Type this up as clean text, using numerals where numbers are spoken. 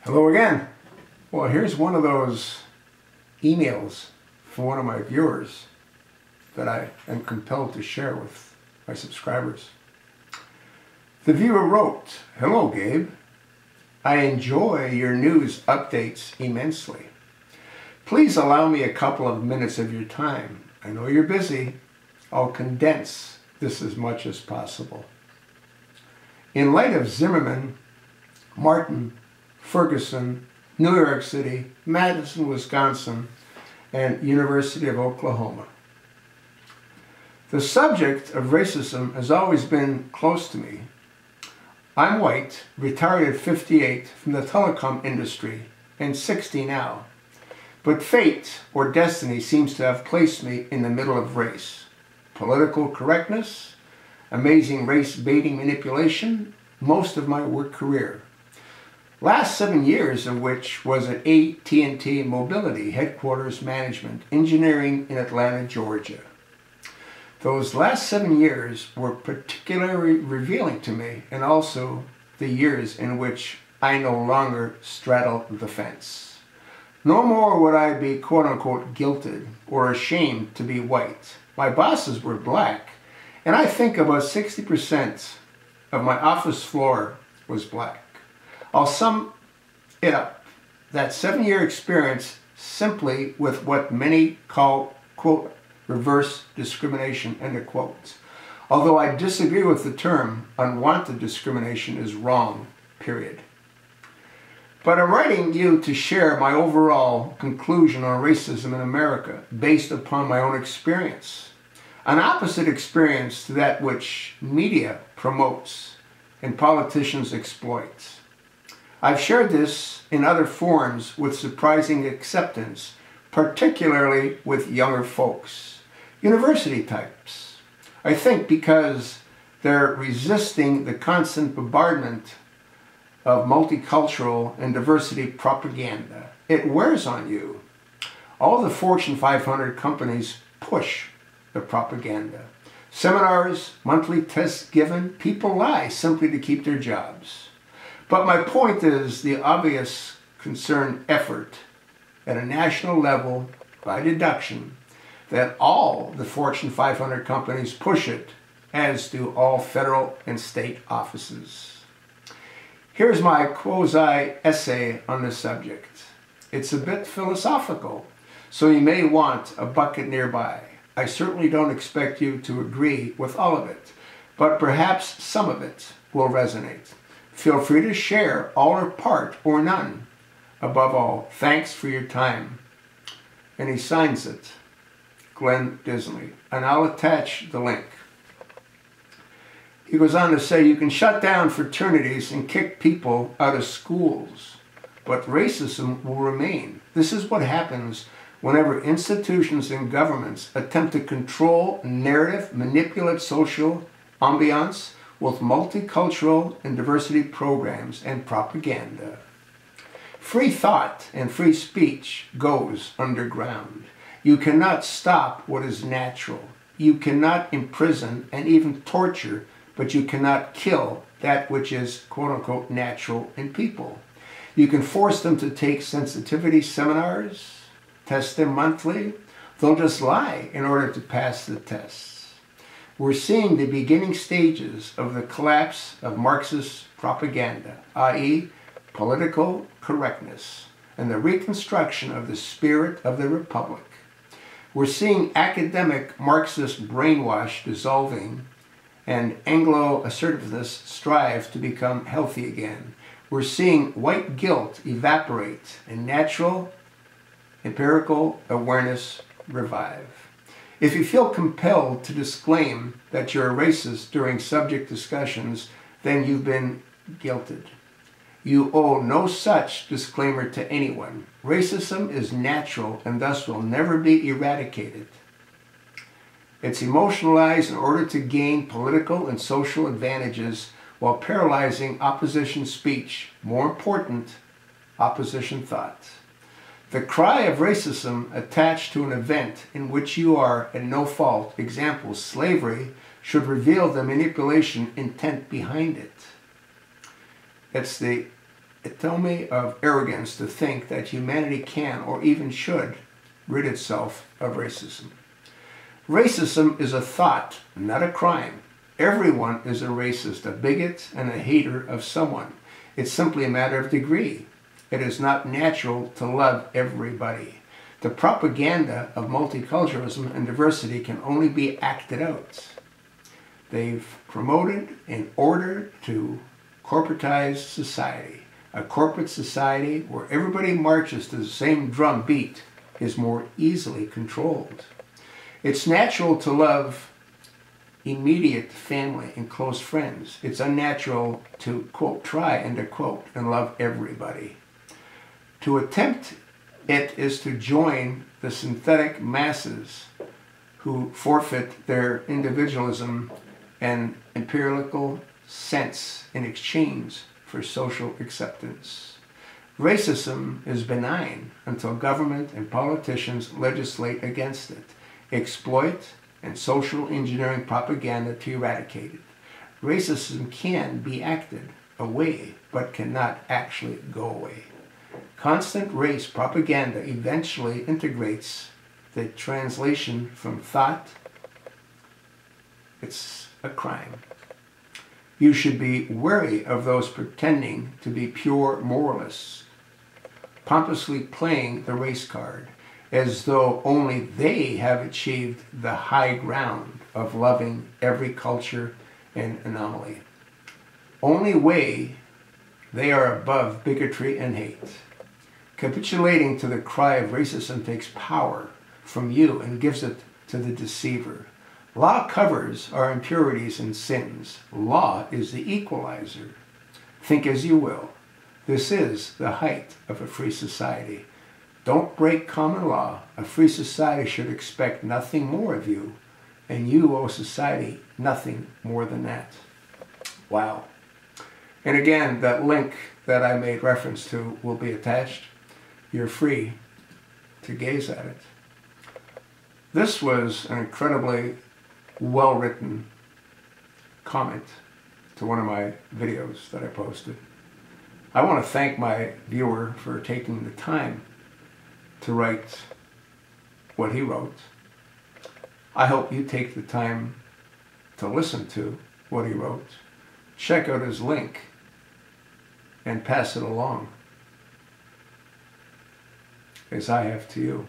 Hello again. Well, here's one of those emails from one of my viewers that I am compelled to share with my subscribers. The viewer wrote, "Hello, Gabe. I enjoy your news updates immensely. Please allow me a couple of minutes of your time. I know you're busy. I'll condense this as much as possible. In light of Zimmerman, Martin, Ferguson, New York City, Madison, Wisconsin, and University of Oklahoma. The subject of racism has always been close to me. I'm white, retired at 58 from the telecom industry, and 60 now. But fate or destiny seems to have placed me in the middle of race. Political correctness, amazing race baiting manipulation, most of my work career. Last 7 years of which was at AT&T Mobility Headquarters Management, Engineering in Atlanta, Georgia. Those last 7 years were particularly revealing to me, and also the years in which I no longer straddle the fence. No more would I be quote-unquote guilted or ashamed to be white. My bosses were black, and I think about 60% of my office floor was black. I'll sum it up, that 7-year experience simply with what many call, quote, reverse discrimination, end of quotes. Although I disagree with the term, unwanted discrimination is wrong, period. But I'm writing you to share my overall conclusion on racism in America based upon my own experience. An opposite experience to that which media promotes and politicians exploit. I've shared this in other forums with surprising acceptance, particularly with younger folks, university types. I think because they're resisting the constant bombardment of multicultural and diversity propaganda. It wears on you. All the Fortune 500 companies push the propaganda. Seminars, monthly tests given, people lie simply to keep their jobs. But my point is the obvious concerned effort at a national level, by deduction, that all the Fortune 500 companies push it, as do all federal and state offices. Here's my quasi-essay on the subject. It's a bit philosophical, so you may want a bucket nearby. I certainly don't expect you to agree with all of it, but perhaps some of it will resonate. Feel free to share all or part or none. Above all, thanks for your time." And he signs it, Glenn Disley. And I'll attach the link. He goes on to say, "You can shut down fraternities and kick people out of schools, but racism will remain. This is what happens whenever institutions and governments attempt to control narrative, manipulate social ambiance with multicultural and diversity programs and propaganda. Free thought and free speech goes underground. You cannot stop what is natural. You cannot imprison and even torture, but you cannot kill that which is quote-unquote natural in people. You can force them to take sensitivity seminars, test them monthly. They'll just lie in order to pass the tests. We're seeing the beginning stages of the collapse of Marxist propaganda, i.e., political correctness, and the reconstruction of the spirit of the Republic. We're seeing academic Marxist brainwash dissolving and Anglo-assertiveness strive to become healthy again. We're seeing white guilt evaporate and natural, empirical awareness revive. If you feel compelled to disclaim that you're a racist during subject discussions, then you've been guilted. You owe no such disclaimer to anyone. Racism is natural and thus will never be eradicated. It's emotionalized in order to gain political and social advantages while paralyzing opposition speech. More important, opposition thought. The cry of racism attached to an event in which you are at no fault, example, slavery, should reveal the manipulation intent behind it. It's the epitome of arrogance to think that humanity can or even should rid itself of racism. Racism is a thought, not a crime. Everyone is a racist, a bigot, and a hater of someone. It's simply a matter of degree. It is not natural to love everybody. The propaganda of multiculturalism and diversity can only be acted out. They've promoted in order to corporatize society. A corporate society where everybody marches to the same drum beat is more easily controlled. It's natural to love immediate family and close friends. It's unnatural to, quote, try, end of quote, and love everybody. To attempt it is to join the synthetic masses who forfeit their individualism and empirical sense in exchange for social acceptance. Racism is benign until government and politicians legislate against it, exploit and social engineering propaganda to eradicate it. Racism can be acted away, but cannot actually go away. Constant race propaganda eventually integrates the translation from thought. It's a crime. You should be wary of those pretending to be pure moralists, pompously playing the race card, as though only they have achieved the high ground of loving every culture and anomaly. Only way they are above bigotry and hate. Capitulating to the cry of racism takes power from you and gives it to the deceiver. Law covers our impurities and sins. Law is the equalizer. Think as you will. This is the height of a free society. Don't break common law. A free society should expect nothing more of you, and you owe society nothing more than that. Wow. And again, that link that I made reference to will be attached. You're free to gaze at it. This was an incredibly well-written comment to one of my videos that I posted. I want to thank my viewer for taking the time to write what he wrote. I hope you take the time to listen to what he wrote. Check out his link and pass it along, as I have to you.